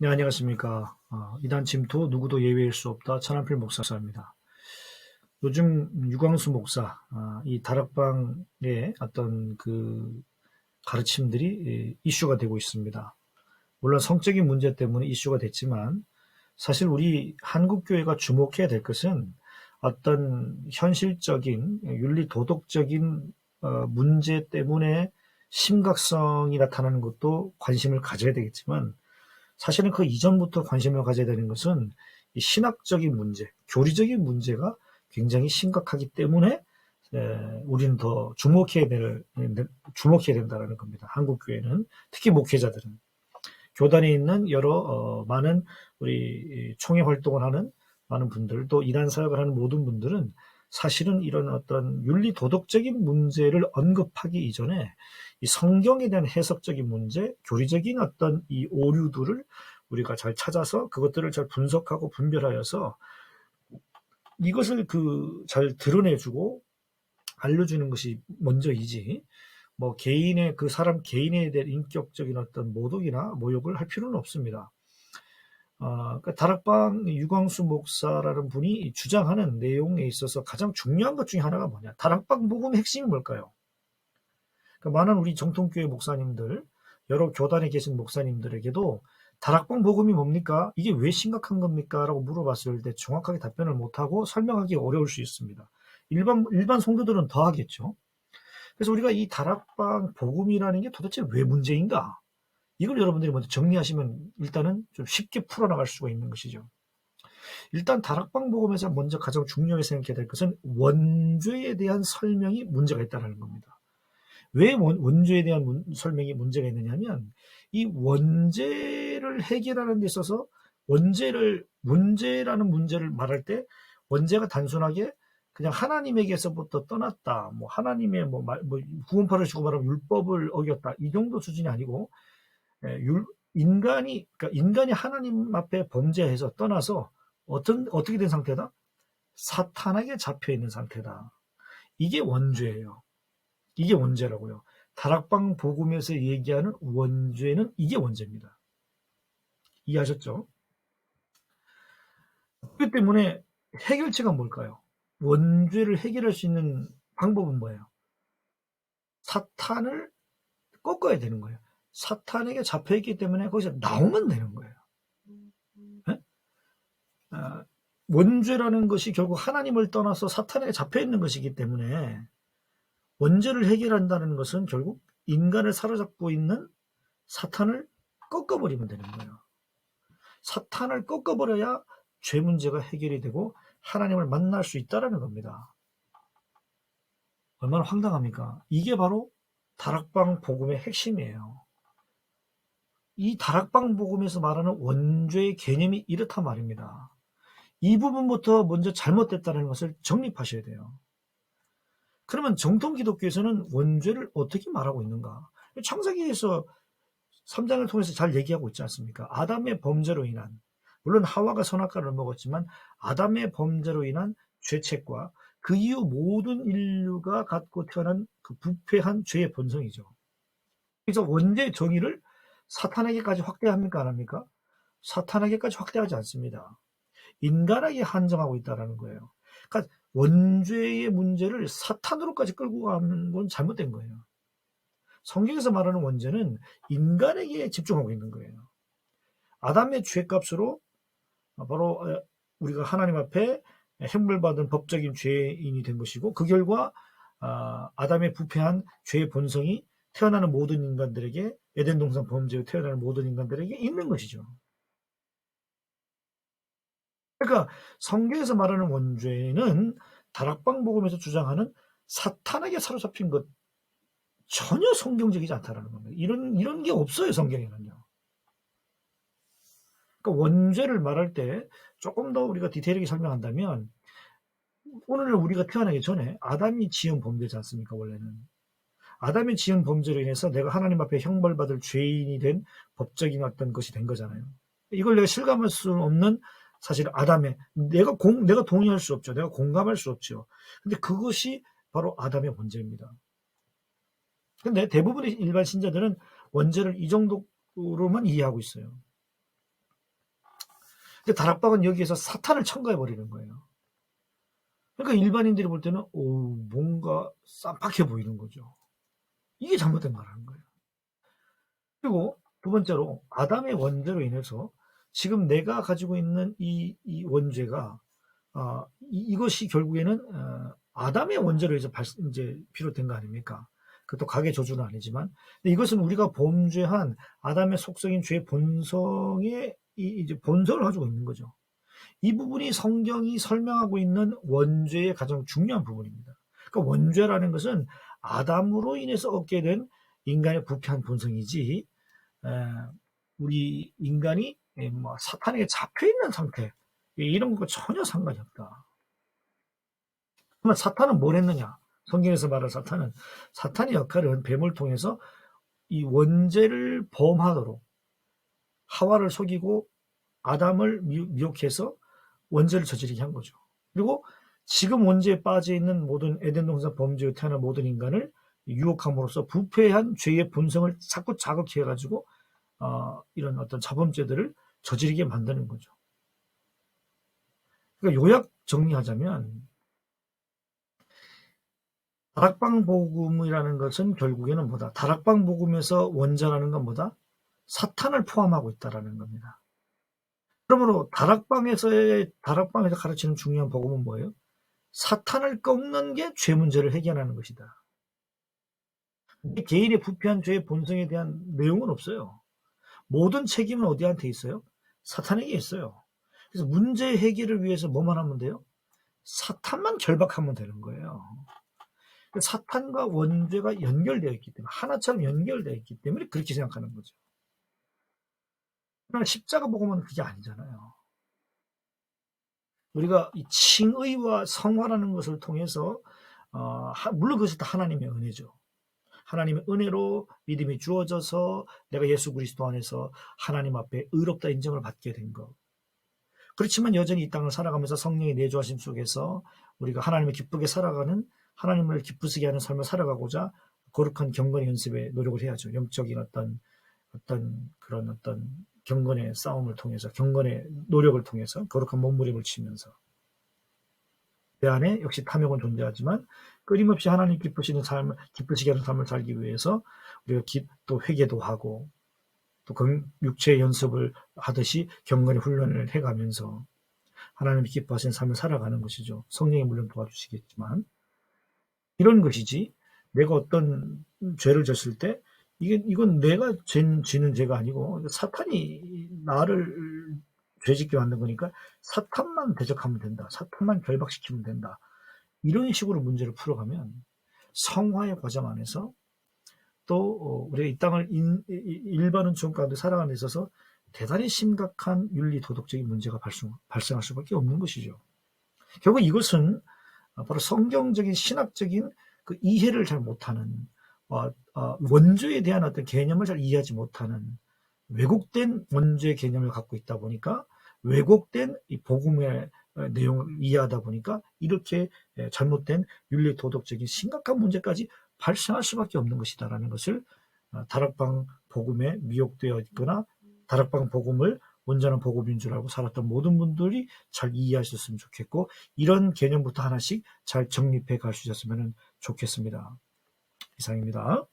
네, 안녕하십니까. 이단 침투 누구도 예외일 수 없다. 천안필 목사입니다. 요즘 유광수 목사, 이 다락방의 어떤 그 가르침들이 이슈가 되고 있습니다. 물론 성적인 문제 때문에 이슈가 됐지만 사실 우리 한국교회가 주목해야 될 것은 어떤 현실적인 윤리 도덕적인 문제 때문에 심각성이 나타나는 것도 관심을 가져야 되겠지만 사실은 그 이전부터 관심을 가져야 되는 것은 이 신학적인 문제, 교리적인 문제가 굉장히 심각하기 때문에 우리는 더 주목해야 된다는 겁니다. 한국 교회는 특히 목회자들은 교단에 있는 여러 많은 우리 총회 활동을 하는 많은 분들, 또 이단 사역을 하는 모든 분들은 사실은 이런 어떤 윤리 도덕적인 문제를 언급하기 이전에 이 성경에 대한 해석적인 문제, 교리적인 어떤 이 오류들을 우리가 잘 찾아서 그것들을 잘 분석하고 분별하여서 이것을 잘 드러내주고 알려주는 것이 먼저이지, 뭐 개인의 그 사람 개인에 대한 인격적인 어떤 모독이나 모욕을 할 필요는 없습니다. 그러니까 다락방 유광수 목사라는 분이 주장하는 내용에 있어서 가장 중요한 것 중에 하나가 뭐냐? 다락방 복음의 핵심이 뭘까요? 그러니까 많은 우리 정통교회 목사님들, 여러 교단에 계신 목사님들에게도 다락방 복음이 뭡니까? 이게 왜 심각한 겁니까? 라고 물어봤을 때 정확하게 답변을 못하고 설명하기 어려울 수 있습니다. 일반 성도들은 더 하겠죠. 그래서 우리가 이 다락방 복음이라는 게 도대체 왜 문제인가? 이걸 여러분들이 먼저 정리하시면 일단은 좀 쉽게 풀어나갈 수가 있는 것이죠. 일단 다락방 복음에서 먼저 가장 중요하게 생각해야 될 것은 원죄에 대한 설명이 문제가 있다는 겁니다. 왜 원죄에 대한 설명이 문제가 있느냐면 이 원죄를 해결하는 데 있어서 문제라는 문제를 말할 때 원죄가 단순하게 그냥 하나님에게서부터 떠났다, 뭐 하나님의 구원파를 주고 말하면 율법을 어겼다, 이 정도 수준이 아니고 인간이 하나님 앞에 범죄해서 떠나서 어떻게 된 상태다? 사탄에게 잡혀 있는 상태다. 이게 원죄예요. 이게 원죄라고요. 다락방 복음에서 얘기하는 원죄는 이게 원죄입니다. 이해하셨죠? 그렇기 때문에 해결책은 뭘까요? 원죄를 해결할 수 있는 방법은 뭐예요? 사탄을 꺾어야 되는 거예요. 사탄에게 잡혀있기 때문에 거기서 나오면 되는 거예요. 네? 원죄라는 것이 결국 하나님을 떠나서 사탄에게 잡혀있는 것이기 때문에 원죄를 해결한다는 것은 결국 인간을 사로잡고 있는 사탄을 꺾어버리면 되는 거예요. 사탄을 꺾어버려야 죄 문제가 해결이 되고 하나님을 만날 수 있다는 겁니다. 얼마나 황당합니까? 이게 바로 다락방 복음의 핵심이에요. 이 다락방 복음에서 말하는 원죄의 개념이 이렇단 말입니다. 이 부분부터 먼저 잘못됐다는 것을 정립하셔야 돼요. 그러면 정통 기독교에서는 원죄를 어떻게 말하고 있는가? 창세기에서 3장을 통해서 잘 얘기하고 있지 않습니까? 아담의 범죄로 인한, 물론 하와가 선악과를 먹었지만 아담의 범죄로 인한 죄책과 그 이후 모든 인류가 갖고 태어난 그 부패한 죄의 본성이죠. 그래서 원죄의 정의를 사탄에게까지 확대합니까? 안 합니까? 사탄에게까지 확대하지 않습니다. 인간에게 한정하고 있다는 거예요. 그러니까 원죄의 문제를 사탄으로까지 끌고 가는 건 잘못된 거예요. 성경에서 말하는 원죄는 인간에게 집중하고 있는 거예요. 아담의 죄값으로 바로 우리가 하나님 앞에 형벌받은 법적인 죄인이 된 것이고, 그 결과 아담의 부패한 죄의 본성이 태어나는 모든 인간들에게, 에덴 동산 범죄로 태어나는 모든 인간들에게 있는 것이죠. 그러니까 성경에서 말하는 원죄는 다락방 복음에서 주장하는 사탄에게 사로잡힌 것, 전혀 성경적이지 않다라는 겁니다. 이런 게 없어요, 성경에는요. 그러니까 원죄를 말할 때 조금 더 우리가 디테일하게 설명한다면, 오늘 우리가 태어나기 전에 아담이 지은 범죄지 않습니까? 원래는 아담이 지은 범죄로 인해서 내가 하나님 앞에 형벌받을 죄인이 된 법적인 어떤 것이 된 거잖아요. 이걸 내가 실감할 수 없는, 사실 아담의, 내가 동의할 수 없죠. 내가 공감할 수 없죠. 근데 그것이 바로 아담의 원죄입니다. 근데 대부분의 일반 신자들은 원죄를 이 정도로만 이해하고 있어요. 근데 다락방은 여기에서 사탄을 첨가해 버리는 거예요. 그러니까 일반인들이 볼 때는 뭔가 쌈박해 보이는 거죠. 이게 잘못된 거라는 거예요. 그리고 두 번째로 아담의 원죄로 인해서 지금 내가 가지고 있는 이 원죄가 이것이 결국에는 아담의 원죄로 해서 이제 비롯된 거 아닙니까? 그것도 각의 저주는 아니지만 이것은 우리가 범죄한 아담의 속성인 죄의 본성의 이제 본성을 가지고 있는 거죠. 이 부분이 성경이 설명하고 있는 원죄의 가장 중요한 부분입니다. 그러니까 원죄라는 것은 아담으로 인해서 얻게 된 인간의 부패한 본성이지 우리 인간이 뭐 사탄에게 잡혀 있는 상태 이런 거 전혀 상관이 없다. 그러면 사탄은 뭘 했느냐? 성경에서 말할 사탄의 역할은 뱀을 통해서 이 원죄를 범하도록 하와를 속이고 아담을 미혹해서 원죄를 저지르게 한 거죠. 그리고 지금 원죄에 빠져 있는 모든 에덴 동산 범죄에 태어난 모든 인간을 유혹함으로써 부패한 죄의 본성을 자꾸 자극해 가지고 이런 어떤 자범죄들을 저지르게 만드는 거죠. 그러니까 요약 정리하자면 다락방 복음이라는 것은 결국에는 뭐다? 다락방 복음에서 원죄라는 건 뭐다? 사탄을 포함하고 있다라는 겁니다. 그러므로 다락방에서 가르치는 중요한 복음은 뭐예요? 사탄을 꺾는 게 죄 문제를 해결하는 것이다. 개인의 부패한 죄의 본성에 대한 내용은 없어요. 모든 책임은 어디한테 있어요? 사탄에게 있어요. 그래서 문제 해결을 위해서 뭐만 하면 돼요? 사탄만 결박하면 되는 거예요. 사탄과 원죄가 연결되어 있기 때문에 하나처럼 연결되어 있기 때문에 그렇게 생각하는 거죠. 그러나 십자가 복음은 그게 아니잖아요. 우리가 이 칭의와 성화라는 것을 통해서 물론 그것이 다 하나님의 은혜죠. 하나님의 은혜로 믿음이 주어져서 내가 예수 그리스도 안에서 하나님 앞에 의롭다 인정을 받게 된 것. 그렇지만 여전히 이 땅을 살아가면서 성령의 내주하심 속에서 우리가 하나님을 기쁘게 살아가는 하나님을 기쁘시게 하는 삶을 살아가고자 거룩한 경건의 연습에 노력을 해야죠. 영적인 어떤 그런 경건의 싸움을 통해서 경건의 노력을 통해서 거룩한 몸부림을 치면서 내 안에 역시 탐욕은 존재하지만 끊임없이 하나님 기쁘시게 하는 삶을 살기 위해서 우리가 또 회개도 하고 또 육체의 연습을 하듯이 경건의 훈련을 해가면서 하나님이 기뻐하시는 삶을 살아가는 것이죠. 성령이 물론 도와주시겠지만 이런 것이지 내가 어떤 죄를 졌을 때 이건 내가 지는 죄가 아니고 사탄이 나를 죄짓게 만든 거니까 사탄만 대적하면 된다. 사탄만 결박시키면 된다. 이런 식으로 문제를 풀어가면 성화의 과정 안에서 또 우리가 이 땅을 일반 은총 가운데 살아가는 데 있어서 대단히 심각한 윤리 도덕적인 문제가 발생할 수밖에 없는 것이죠. 결국 이것은 바로 성경적인 신학적인 그 이해를 잘 못하는 원죄에 대한 어떤 개념을 잘 이해하지 못하는 왜곡된 원죄 개념을 갖고 있다 보니까 왜곡된 이 복음의 내용을 이해하다 보니까 이렇게 잘못된 윤리 도덕적인 심각한 문제까지 발생할 수밖에 없는 것이다라는 것을 다락방 복음에 미혹되어 있거나 다락방 복음을 온전한 복음인 줄 알고 살았던 모든 분들이 잘 이해하셨으면 좋겠고 이런 개념부터 하나씩 잘 정립해 갈 수 있었으면 좋겠습니다. 이상입니다.